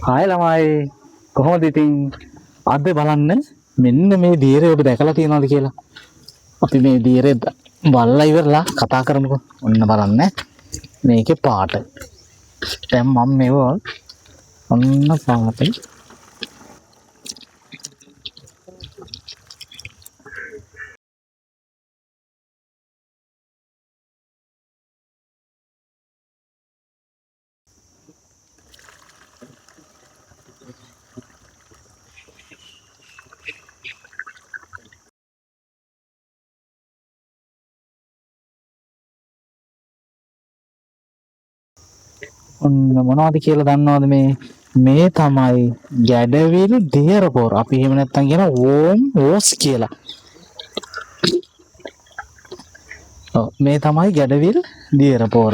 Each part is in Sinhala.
හායි ළමයි කොහොමද ඉතින් අද බලන්න මෙන්න මේ දියරේ ඔබ දැකලා තියෙනවද කියලා. අපි මේ දියරේ බලලා ඉවරලා කතා කරමුකෝ. ඔන්න බලන්න මේකේ පාට. දැන් මම මේව ඔන්න පාටේ ඔන්න මොනවද කියලා දන්නවද මේ තමයි ගැඩවිල් දියර පොර. අපි එහෙම නැත්තම් කියන වෝම් වෝස් කියලා. ඔව් මේ තමයි ගැඩවිල් දියර පොර.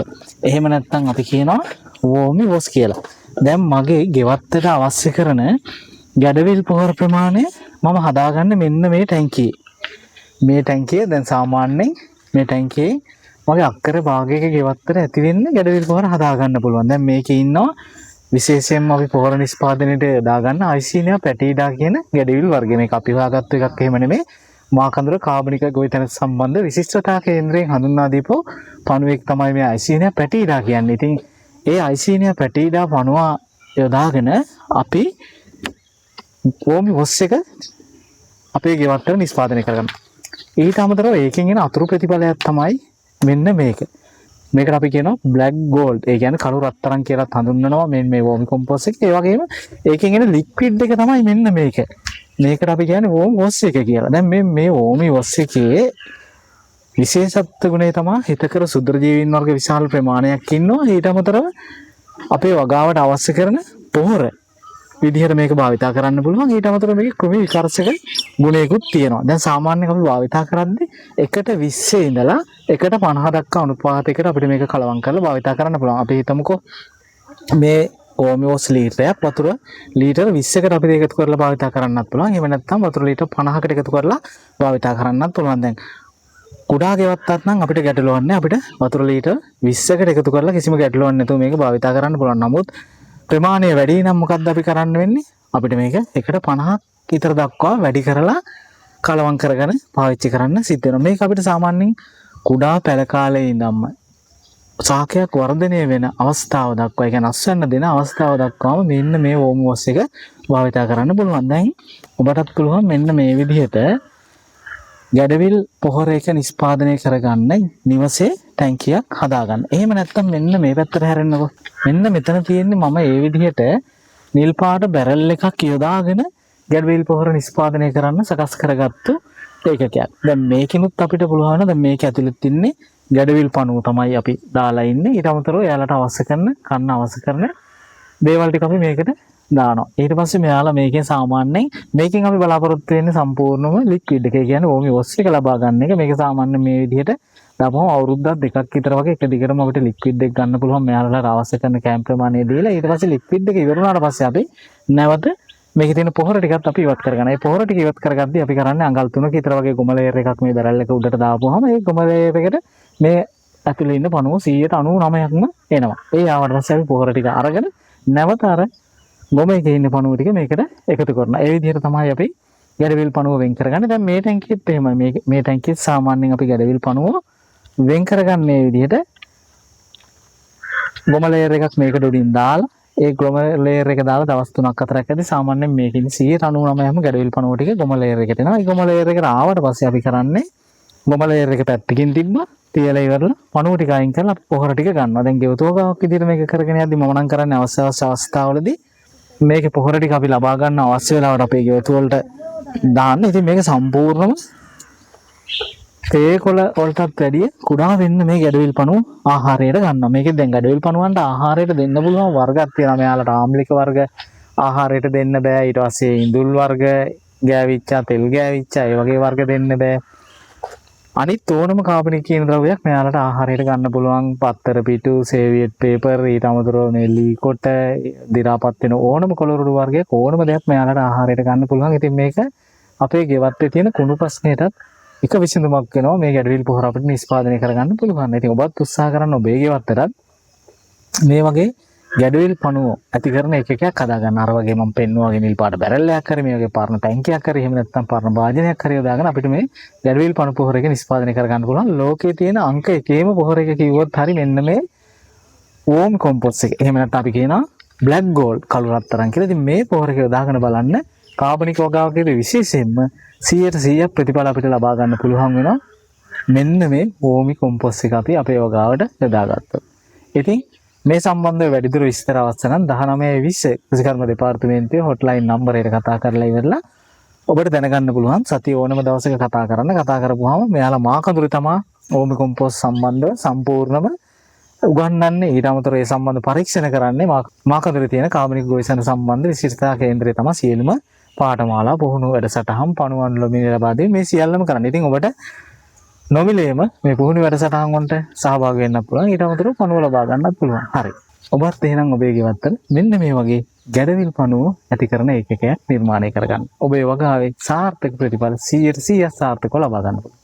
එහෙම නැත්තම් අපි කියනවා වෝමි වෝස් කියලා. දැන් මගේ ගෙවත්තට අවශ්‍ය කරන ගැඩවිල් පොහොර ප්‍රමාණය මම හදාගන්න මෙන්න මේ ටැංකියේ. මේ ටැංකිය දැන් සාමාන්‍යයෙන් මේ ටැංකියේ මගේ අක්කර භාගයක ගෙවත්තට ඇති වෙන්න ගැඩවිල් පොහොර හදාගන්න පුළුවන්. දැන් මේකේ ඉන්නවා විශේෂයෙන්ම අපි පොහොර නිෂ්පාදනයේට දාගන්න අයිසීනියා පැටිඩා කියන ගැඩවිල් වර්ගය. මේක අපි හොයාගත්ත එකක් එහෙම නෙමෙයි. මාකන්දර කාබනික ගොවිතැන සම්බන්ධ විශිෂ්ටතා කේන්ද්‍රයෙන් හඳුන්වා දීපු පණුවෙක් තමයි මේ අයිසීනියා පැටිඩා කියන්නේ. ඉතින් ඒ අයිසීනියා පැටිඩා පණුව යොදාගෙන අපි වෝමි වොස් එක අපේ ගෙවත්තට නිෂ්පාදනය කරගන්නවා. ඊට අමතරව ඒකෙන් එන අතුරු ප්‍රතිඵලයක් තමයි මෙන්න මේක. මේකට අපි කියනවා බ්ලැක් ගෝල්ඩ්. ඒ කියන්නේ කළු රත්තරන් කියලා හඳුන්වනවා මේ වෝමි කොම්පෝස්ට් එක. ඒ වගේම ඒකෙන් එන ලික්විඩ් එක තමයි මෙන්න මේක. මේකට අපි කියන්නේ වෝම් වොස් එක කියලා. දැන් මේ වෝමි වොස් එකේ විශේෂත්ව ගුණය තමයි හිතකර සුද්ධ ජීවීන් වර්ග විශාල ප්‍රමාණයක් ඉන්නවා. ඊට අමතරව අපේ වගාවට අවශ්‍ය කරන පොහොර විදිහට මේක භාවිතා කරන්න පුළුවන්. ඊට අමතරව මේකේ කෘමි විකර්ෂක ගුණයකුත් තියෙනවා. දැන් සාමාන්‍යයෙන් අපි භාවිතා කරද්දී 1:20 ඉඳලා 1:50 දක්වා අනුපාතයකට අපිට මේක කලවම් කරලා භාවිතා කරන්න පුළුවන්. අපි හිතමුකෝ මේ ඕමියෝස් ලීටරයක් වතුර ලීටර 20කට අපිට එකතු කරලා භාවිතා කරන්නත් පුළුවන්. එහෙම නැත්නම් වතුර ලීටර 50කට එකතු කරලා භාවිතා කරන්නත් පුළුවන්. දැන් කුඩා ගෙවත්තක් නම් අපිට ගැටලුවක් නැහැ. අපිට වතුර ලීටර 20කට එකතු කරලා කිසිම ගැටලුවක් නැතුව මේක භාවිතා කරන්න පුළුවන්. නමුත් ප්‍රමාණය වැඩි නම් මොකක්ද අපි කරන්න වෙන්නේ? අපිට මේක 1:50ක් විතර දක්වා වැඩි කරලා කලවම් කරගෙන පාවිච්චි කරන්න සිද්ධ වෙනවා. මේක අපිට සාමාන්‍යයෙන් කුඩා පැල කාලේ ඉඳන්ම සාකයක් වර්ධනය වෙන අවස්ථාව දක්වා, ඒ කියන්නේ අස්වැන්න දෙන අවස්ථාව දක්වාම මෙන්න මේ වෝම් වොස් එක භාවිතා කරන්න පුළුවන්. දැන් ඔබටත් පුළුවන් මෙන්න මේ විදිහට ගැඩවිල් පොහොර එක නිෂ්පාදනය කරගන්න නිවසේ ටැංකියක් හදාගන්න. එහෙම නැත්නම් මෙන්න මේ පැත්තට හැරෙන්නකෝ. මෙන්න මෙතන තියෙන්නේ මම ඒ විදිහට නිල් පාට බැරල් එකක් යොදාගෙන ගැඩවිල් පොහොර නිෂ්පාදනය කරන්න සකස් කරගත්තු ඒකකයක්. දැන් මේකිනුත් අපිට පුළුවන් දැන් මේක ඇතුළේ තින්නේ ගැඩවිල් පණුව තමයි අපි දාලා ඉන්නේ. ඊට අමතරව එයාලට අවශ්‍ය කරන කන්න අවශ්‍ය කරන දේවල් ටික අපි මේකට දානවා. ඊට පස්සේ මෙයාලා මේකෙන් සාමාන්‍යයෙන් මේකෙන් අපි බලාපොරොත්තු වෙන්නේ සම්පූර්ණම ලික්විඩ් එක. ඒ කියන්නේ වෝමි වොස් එක ලබා ගන්න එක. මේක සාමාන්‍යයෙන් මේ විදිහට දාපුවම අවුරුද්දක් දෙකක් විතර වගේ එක දිගටම අපිට ලික්විඩ් එක ගන්න පුළුවන්. මෙයාලට අවශ්‍ය කරන කැම් ප්‍රමාණය දීලා ඊට පස්සේ ලික්විඩ් එක ඉවර වුණාට පස්සේ අපි නැවත මේකේ තියෙන පොහොර ටිකත් අපි ඉවත් කරගන්නවා. ඒ පොහොර ටික ඉවත් කරගද්දී අපි කරන්නේ අඟල් 3ක විතර වගේ ගොම ලේයර් එකක් මේ බැරල් එක උඩට දාපුවාම ඒ ගොම ලේයර් එකට මේ ඇතුලේ ඉන්න පණුව 99%ක්ම එනවා. ඒ ආවට පස්සේ අපි පොහොර ටික අරගෙන නැවත අර ගොම එකේ ඉන්න පණුව ටික මේකට එකතු කරනවා. ඒ විදිහට තමයි අපි ගැඩවිල් පණුව වෙන් කරගන්නේ. දැන් මේ ටැංකියෙත් එහෙමයි. මේ ටැංකියෙත් සාමාන්‍යයෙන් අපි ගැඩවිල් පණුව වෙන් කරගන්නේ විදිහට ගොම ලේයර් එකක් මේකට උඩින් දාලා ඒ ගොම ලේයර් එක දාලා දවස් 3ක් 4ක් ඇද්දි සාමාන්‍යයෙන් මේකෙන් 99%ම ගැඩවිල් පණුව ටික ගොම ලේයර් එකට එනවා. ඒ ගොම ලේයර් එකට ආවට පස්සේ අපි කරන්නේ ගොම ලේයර් එක පැත්තකින් තිබ්බා තියලා ඉවරලා පණුව ටික අයින් කරලා අපි පොහොර ටික ගන්නවා. දැන් ගෙවතුවකක් විදිහට මේක කරගෙන යද්දි මම නම් කරන්නේ අවශ්‍ය අවස්ථාවලදී මේකේ පොහොර ටික අපි ලබා ගන්න අවශ්‍ය වෙලාවට අපේ ගෙවතු වලට දාන්න. ඉතින් මේක සම්පූර්ණම තේකොළ වලටත් වැඩිය කුඩා වෙන්න මේ ගැඩවිල් පණුව ආහාරයට ගන්නවා. මේකෙන් දැන් ගැඩවිල් පණුවන්ට ආහාරයට දෙන්න පුළුවන් වර්ගයක් තියෙනවා. මෙයාලට ආම්ලික වර්ග ආහාරයට දෙන්න බෑ. ඊට පස්සේ ඉඳුල් වර්ග ගෑවිච්චා, තෙල් ගෑවිච්චා ඒ වගේ වර්ග දෙන්න බෑ. අනිත් ඕනම කාබනික කියන ද්‍රව්‍යයක් මෙයාලට ආහාරයට ගන්න පුළුවන්. පත්තර පිටු, සේවියට් පේපර්, ඊට අමතරව මේ ලී කොට, දි รา පත් වෙන ඕනම කොළරොඩු වර්ගයක් ඕනම දෙයක් මෙයාලට ආහාරයට ගන්න පුළුවන්. ඉතින් මේක අපේ ගෙවත්තේ තියෙන කුණු ප්‍රශ්නයටත් එක විසඳුමක් වෙනවා. මේ ගැඩවිල් පොහොර අපිට නිෂ්පාදනය කරගන්න පුළුවන්. ඉතින් ඔබත් උත්සාහ කරන්න ඔබේ ගෙවත්තටත් මේ වගේ ගැඩවිල් පණුව ඇති කරන එකකයක් හදාගන්න. අර වගේ මම පෙන්නුවා වගේ නිල් පාට බැරල්ලයක් හරි මේ වගේ පරණ ටැංකියක් හරි එහෙම නැත්නම් පරණ වාදනයක් හරි යොදාගෙන අපිට මේ ගැඩවිල් පණු පොහොර එක නිෂ්පාදනය කරගන්න පුළුවන්. ලෝකයේ තියෙන අංක එකේම පොහොර එක කිව්වොත් හරි මෙන්න මේ වෝම් කොම්පොස්ට් එක. එහෙම නැත්නම් අපි කියනවා බ්ලැක් ගෝල්ඩ් කළු රත්තරන් කියලා. ඉතින් මේ පොහොර එක යොදාගෙන බලන්න කාබනික වගාවකදී විශේෂයෙන්ම 100% ප්‍රතිඵල අපිට ලබා ගන්න පුළුවන් වෙනවා. මෙන්න මේ වෝමි කොම්පොස්ට් එක අපි අපේ වගාවට යොදාගත්තොත්. ඉතින් මේ සම්බන්ධව වැඩිදුර විස්තර අවශ්‍ය නම් 1920 කෘෂිකර්ම දෙපාර්තමේන්තුවේ හොට්ලයින් නම්බර් එකට කතා කරලා ඉවරලා ඔබට දැනගන්න පුළුවන්. සතිය ඕනම දවසක කතා කරන්න. කතා කරපුවාම මෙයාලා මාකඳුරේ තමයි වෝමි කොම්පොස්ට් සම්බන්ධව සම්පූර්ණම උගන්වන්නේ. ඊට අමතරව ඒ සම්බන්ධ පරීක්ෂණ කරන්නේ මාකඳුරේ තියෙන කාබනික ගොවිසැන සම්බන්ධ විශිෂ්ටතා කේන්ද්‍රය තමයි සියලුම පාඨමාලා පුහුණු වැඩසටහන් පණුවන් ලොමිනේ ලබා දෙන්නේ. මේ සියල්ලම කරන්නේ. ඉතින් ඔබට නොමිලේම මේ පුහුණු වැඩසටහන් වලට සහභාගී වෙන්න පුළුවන්. ඊට අමතරව පණුව ලබා ගන්නත් පුළුවන්. හරි. ඔබත් එහෙනම් ඔබේ ගෙවත්තට මෙන්න මේ වගේ ගැඩවිල් පණුව ඇති කරන ඒකකයක් නිර්මාණය කරගන්න. ඔබේ වගාවේ සාර්ථක ප්‍රතිඵල 100% සාර්ථකව ලබා ගන්න පුළුවන්.